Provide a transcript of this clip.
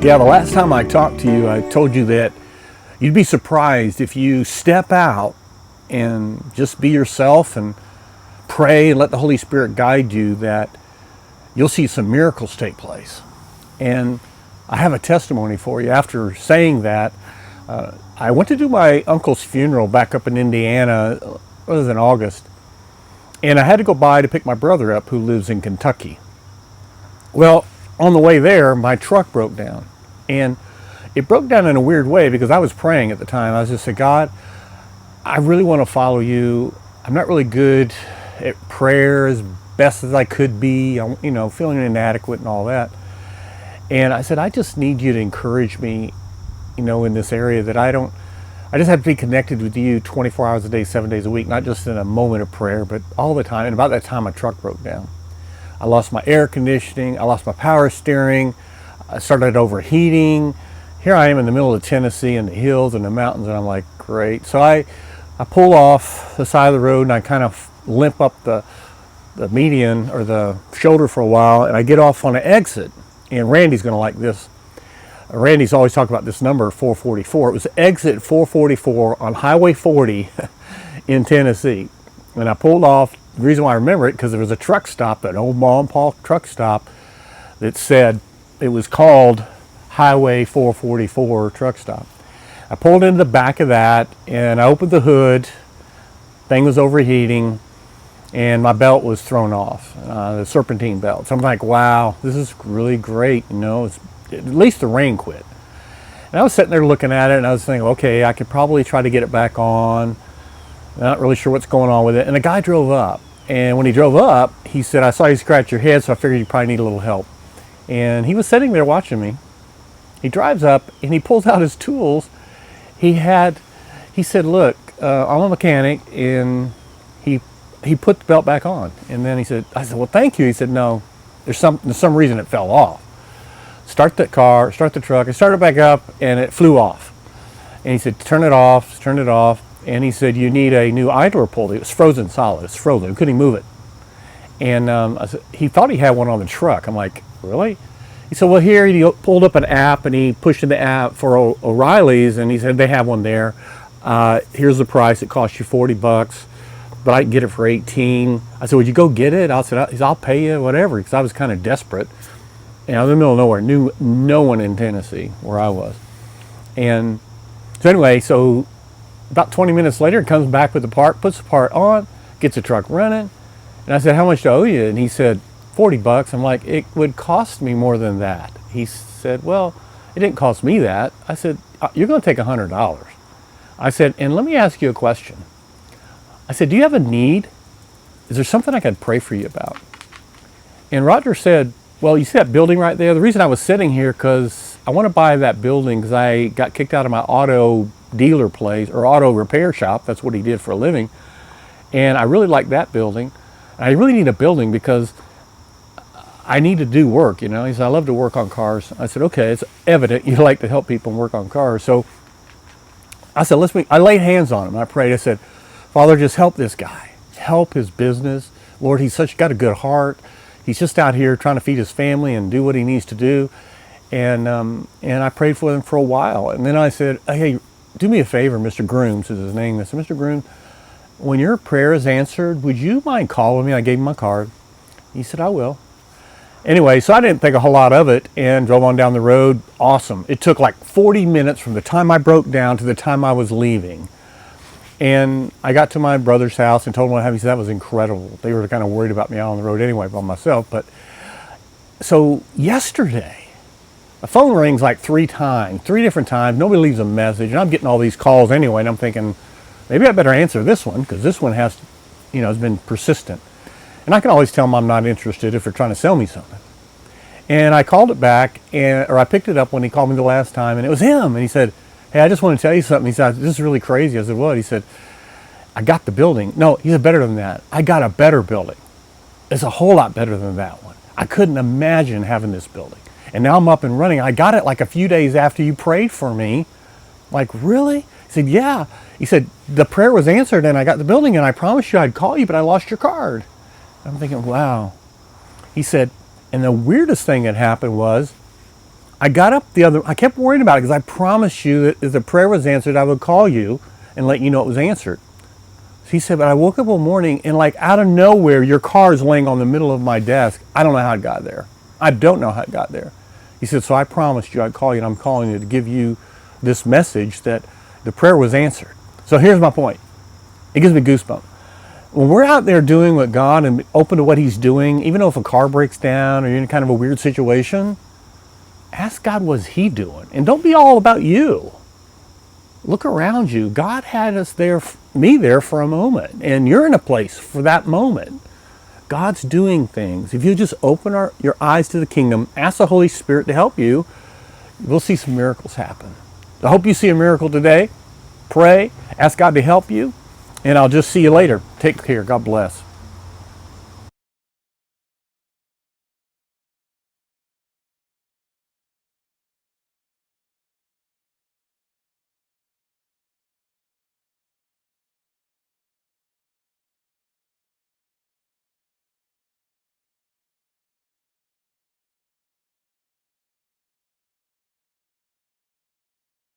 Yeah, the last time I talked to you, I told you that you'd be surprised if you step out and just be yourself and pray and let the Holy Spirit guide you, that you'll see some miracles take place. And I have a testimony for you. After saying that, I went to do my uncle's funeral back up in Indiana. It was in August. And I had to go by to pick my brother up who lives in Kentucky. Well, on the way there, my truck broke down. And it broke down in a weird way because I was praying at the time. I was just saying, God, I really want to follow you. I'm not really good at prayer as best as I could be. I'm, feeling inadequate and all that. And I said, I just need you to encourage me, in this area that I just have to be connected with you 24 hours a day, 7 days a week, not just in a moment of prayer, but all the time. And about that time, my truck broke down. I lost my air conditioning. I lost my power steering. I started overheating. Here I am in the middle of Tennessee in the hills and the mountains, and I'm like, great. So I pull off the side of the road and I kind of limp up the median or the shoulder for a while, and I get off on an exit. And Randy's going to like this. Randy's always talked about this number, 444. It was exit 444 on Highway 40 in Tennessee. And I pulled off. The reason why I remember it, because there was a truck stop, an old mom and pop truck stop, that said it was called Highway 444 truck stop. I pulled into the back of that and I opened the hood. Thing was overheating and my belt was thrown off, the serpentine belt. So I'm like, wow, this is really great. At least the rain quit. And I was sitting there looking at it and I was thinking, okay, I could probably try to get it back on. Not really sure what's going on with it. And the guy drove up. And when he drove up, he said, I saw you scratch your head, so I figured you probably need a little help. And he was sitting there watching me. He drives up and he pulls out his tools. He said, look, I'm a mechanic, and he put the belt back on. And then I said, well, thank you. He said, no, there's some reason it fell off. Start the truck. I started back up and it flew off. And he said, turn it off. And he said, you need a new idler pulley. It was frozen solid. It's frozen. We couldn't move it. And he thought he had one on the truck. I'm like, really? He said, well, here, he pulled up an app and he pushed in the app for O'Reilly's, and he said, they have one there. Here's the price. It costs you $40, but I can get it for $18. I said, would you go get it? I said, I'll pay you whatever, because I was kind of desperate. And I was in the middle of nowhere, knew no one in Tennessee where I was. And so anyway, about 20 minutes later, he comes back with the part, puts the part on, gets the truck running. And I said, how much do I owe you? And he said, $40. I'm like, it would cost me more than that. He said, well, it didn't cost me that. I said, you're going to take $100. I said, and let me ask you a question. I said, do you have a need? Is there something I can pray for you about? And Roger said, well, you see that building right there? The reason I was sitting here, because I want to buy that building because I got kicked out of my auto dealer place, or auto repair shop. That's what he did for a living. And I really like that building. And I really need a building because I need to do work, He said, I love to work on cars. I said, okay, it's evident you like to help people and work on cars. So I said, I laid hands on him. I prayed. I said, Father, just help this guy. Help his business. Lord, he's got a good heart. He's just out here trying to feed his family and do what he needs to do. And I prayed for him for a while. And then I said, hey, do me a favor, Mr. Grooms is his name. I said, Mr. Grooms, when your prayer is answered, would you mind calling me? I gave him my card. He said, I will. Anyway, so I didn't think a whole lot of it and drove on down the road. Awesome. It took like 40 minutes from the time I broke down to the time I was leaving. And I got to my brother's house and told him what happened. He said, that was incredible. They were kind of worried about me out on the road anyway by myself. But so yesterday, the phone rings like 3 different times. Nobody leaves a message. And I'm getting all these calls anyway. And I'm thinking, maybe I better answer this one, because this one has been persistent. And I can always tell them I'm not interested if they're trying to sell me something. And I called it back, or I picked it up when he called me the last time, and it was him. And he said, hey, I just want to tell you something. He said, this is really crazy. I said, what? He said, I got the building. No, he said, better than that. I got a better building. It's a whole lot better than that one. I couldn't imagine having this building. And now I'm up and running. I got it like a few days after you prayed for me. Like, really? He said, yeah. He said, the prayer was answered and I got the building, and I promised you I'd call you, but I lost your card. I'm thinking, wow. He said, and the weirdest thing that happened was I got up I kept worrying about it because I promised you that if the prayer was answered, I would call you and let you know it was answered. He said, but I woke up one morning and like out of nowhere, your car is laying on the middle of my desk. I don't know how it got there. I don't know how it got there. He said, so I promised you I'd call you, and I'm calling you to give you this message that the prayer was answered. So here's my point. It gives me goosebumps. When we're out there doing what God and open to what he's doing, even though if a car breaks down or you're in kind of a weird situation, ask God, what's he doing? And don't be all about you. Look around you. God had me there for a moment, and you're in a place for that moment. God's doing things. If you just open your eyes to the kingdom, ask the Holy Spirit to help you, we'll see some miracles happen. I hope you see a miracle today. Pray, ask God to help you, and I'll just see you later. Take care. God bless.